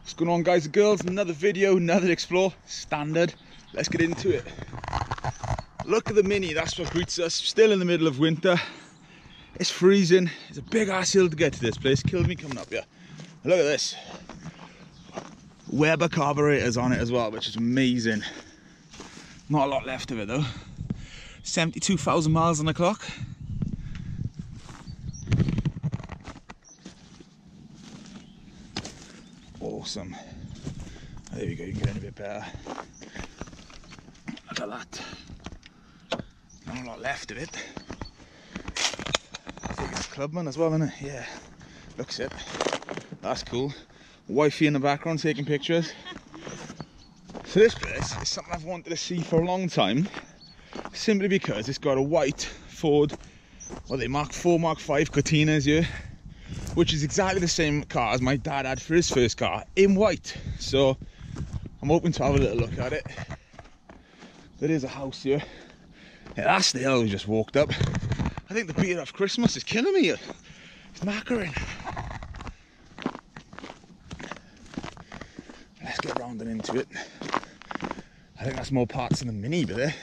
What's going on, guys and girls? Another video, another explore, standard. Let's get into it. Look at the Mini, that's what greets us. Still in the middle of winter. It's freezing. It's a big ass hill to get to this place. Killed me coming up here. Look at this. Weber carburetors on it as well, which is amazing. Not a lot left of it though. 72,000 miles on the clock. Awesome. There we go, you can get in a bit better. Look at that. Not a lot left of it. I think it's Clubman as well, isn't it? Yeah, looks it. That's cool. Wifey in the background taking pictures. So this place is something I've wanted to see for a long time, simply because it's got a white Ford, well, they Mark 4, Mark 5 Cortinas here, which is exactly the same car as my dad had for his first car, in white. So I'm hoping to have a little look at it. There is a house here. Yeah, that's the hill we just walked up. I think the beer of Christmas is killing me here. It's knackering. Let's get round and into it. I think that's more parts than the Mini, but there.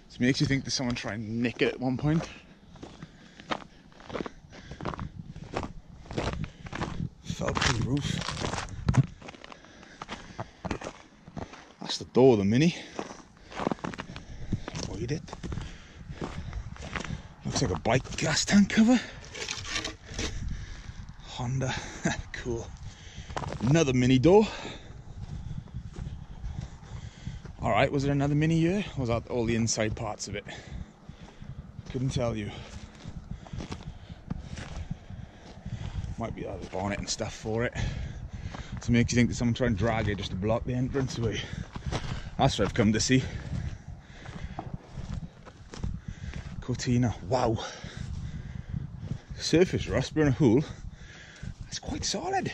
So it makes you think there's someone trying to nick it at one point. Fell through the roof. That's the door of the Mini. Avoid it. Looks like a bike gas tank cover. Honda. Cool. Another Mini door. Alright, was there another Mini here? Or was that all the inside parts of it? Couldn't tell you. Might be the bonnet and stuff for it. So it makes you think that someone trying to drag it just to block the entrance way. That's what I've come to see. Cortina. Wow. Surface rust, burn a hole. That's quite solid.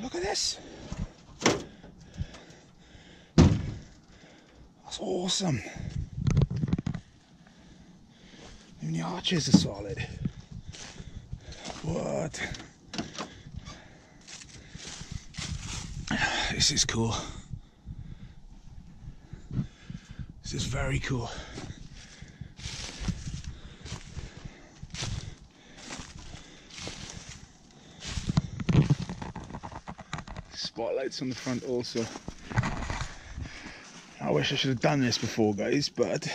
Look at this. That's awesome. Even the arches are solid. What? This is cool. This is very cool. Spotlights on the front also. I wish I should have done this before, guys, but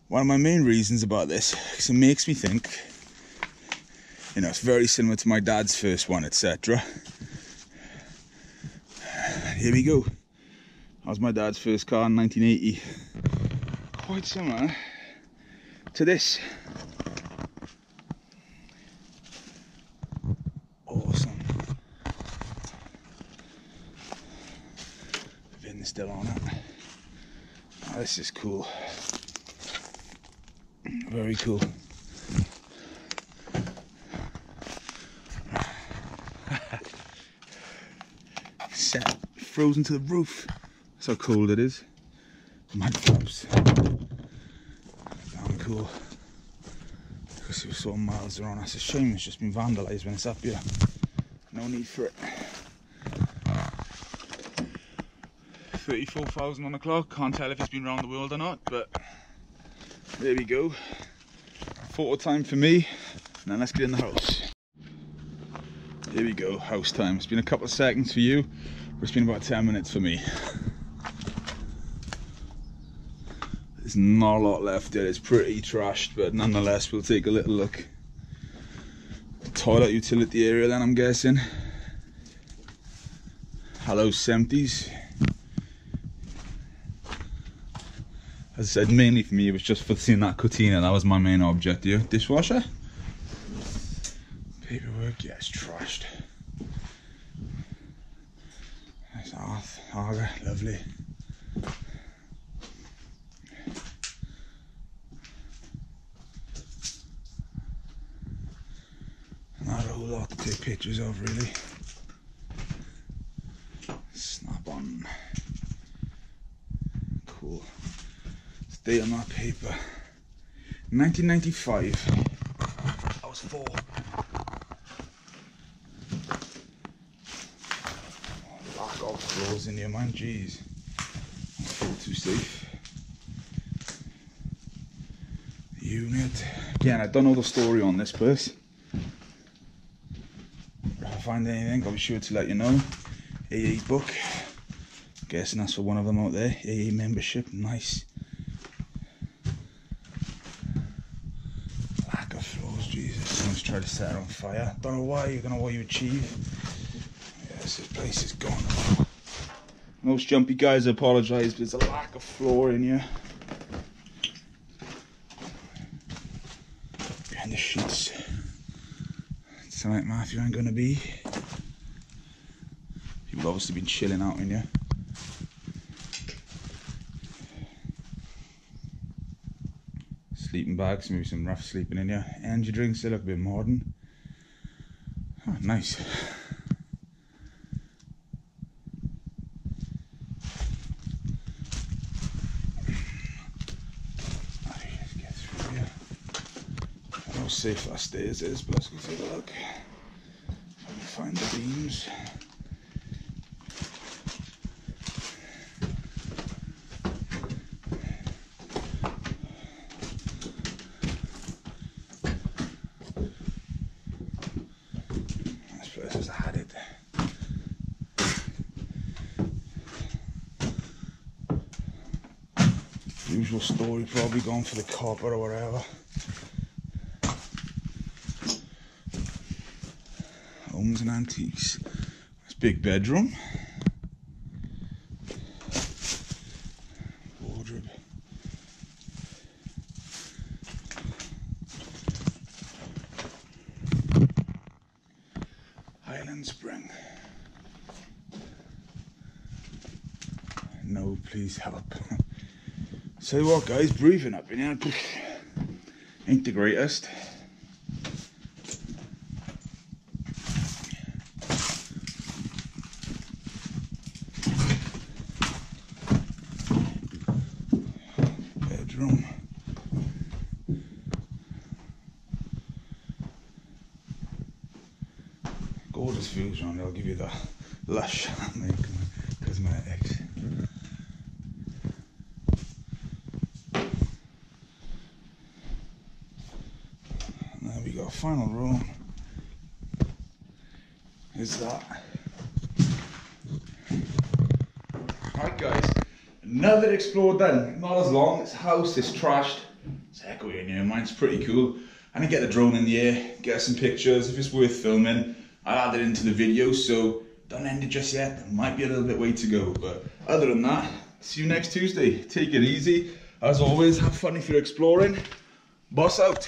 one of my main reasons about this is it makes me think, you know, it's very similar to my dad's first one, etc. Here we go. That was my dad's first car in 1980. Quite similar to this. Awesome. The VIN's still on it. Oh, this is cool. Very cool. Set frozen to the roof. That's how cold it is. Mud flaps. Damn cool. Because you saw miles are on. That's a shame it's just been vandalised when it's up here. No need for it. 34,000 on the clock. Can't tell if it's been around the world or not, but there we go. Photo time for me. Now let's get in the house. Here we go, house time. It's been a couple of seconds for you, but it's been about 10 minutes for me. There's not a lot left yet. It's pretty trashed, but nonetheless we'll take a little look. Toilet utility area then, I'm guessing. Hello 70s. As I said, mainly for me it was just for seeing that Cortina. That was my main object here. Dishwasher. Paperwork, yeah, it's trashed. Nice Arga, lovely. Not a whole lot to take pictures of, really. Snap on. Cool. Stay on that paper. 1995. I was 4. floors in here, man. Jeez, I feel too safe. Unit. Again, I don't know the story on this place. If I find anything, I'll be sure to let you know. AA book. I'm guessing that's for one of them out there. AA membership. Nice. Lack of floors. Jesus. Someone's tried to set it on fire. Don't know why. You don't know what you achieve. Yes, this place is gone. Most jumpy guys apologise, but there's a lack of floor in here. Behind the sheets. It's alright, Matthew ain't gonna be. People obviously been chilling out in here. Sleeping bags, maybe some rough sleeping in here. Energy drinks, they look a bit modern. Oh, nice. Get through here. I don't know how safe that stairs is, but let's go take a look. If I can find the beams. As I had it. Usual story, probably gone for the copper or whatever. Homes and antiques. This big bedroom. Wardrobe. Highland Spring. No, please help. So what, guys, breathing up in here ain't the greatest. Bedroom. Gorgeous views around there. I'll give you the lush cosmetics. There we go. Final room is that. Alright, guys, another explore done. Not as long. This house is trashed. It's echoey in here. Mine's pretty cool. I need to get the drone in the air, get some pictures. If it's worth filming, I'll add it into the video, so don't end it just yet. There might be a little bit way to go, but other than that, see you next Tuesday. Take it easy. As always, have fun if you're exploring. Boss out.